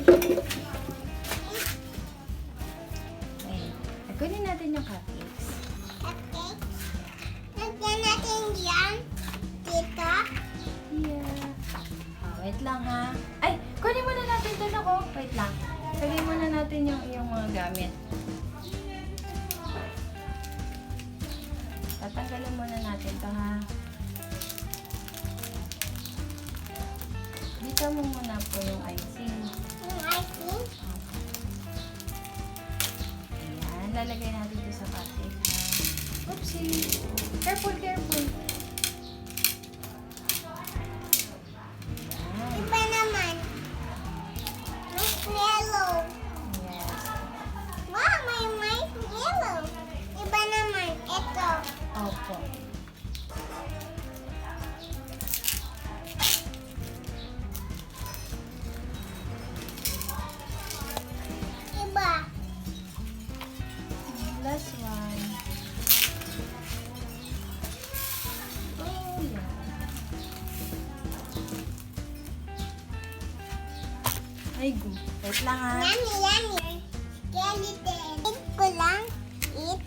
Wait. Kunin natin yung cupcakes. Okay. Lagyan natin yan. Dito. Yeah. Wait lang ha. Ay, kunin muna natin ito ako. Wait lang. Lagyan muna natin yung iyong mga gamit. Tatanggalin muna natin ito ha. Dito mo muna po yung icing. Yung icing. Ayan, lalagay natin ito sa cupcake ha. Oopsie. Careful, careful. Ayan. Iba naman. Mas yellow. Yes. Wow, may yellow. Iba naman. Ito. Opo. Iba. Last one. Oh, yeah. Ay, go. Wait lang ha. Yummy, yummy. Skeleton. Eat ko lang. Eat.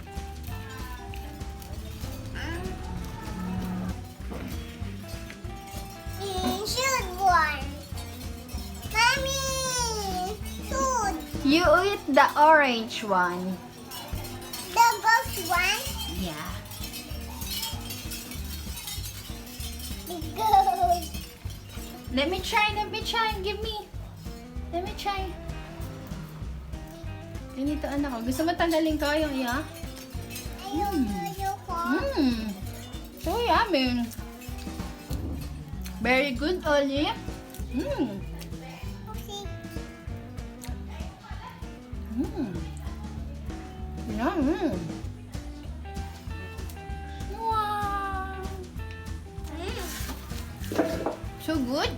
Shoot one. Mommy. Shoot. You eat the orange one. The ghost one. Yeah. The ghost. Let me try. Give me. Let me try. Ganito anak ko. Gusto mo tanggalin ko yung iya? Ayoko. So yummy. Very good, Oli. Okay. Yummy. Wow. So good.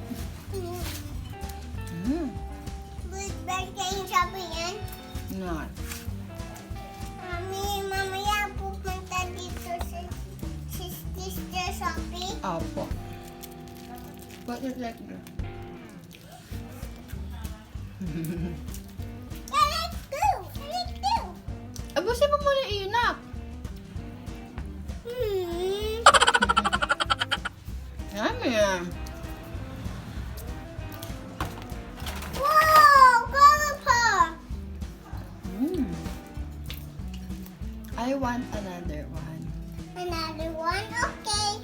Good birthday yung sabi yan. Not. Mami, mamaya pupunta dito sa Sister Sophie. Opo. Put it like that. Let's go! Let's go! Abusin mo muna inak. Yummy. Wow! Colorful! I want another one. Another one? Okay.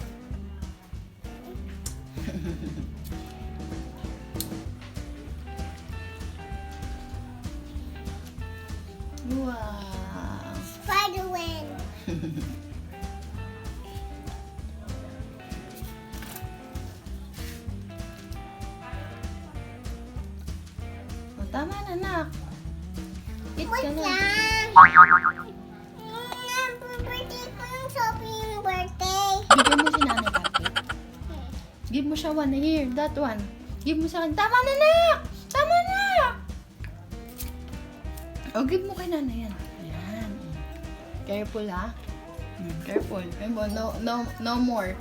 Wow. Spider-Man. O, tama na, nak. Eat ka Wait na. lang. Birthday ko yung Sophie yung birthday. Bigyan mo si nanay cupcake. Give mo siya one here. That one. Give mo sa akin. Tama na, nak! Tama na! O, give mo kay nanay yan. Ayan. Careful, ha? Careful. No more.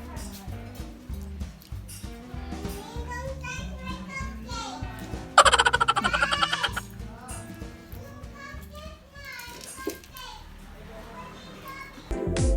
Cupcake.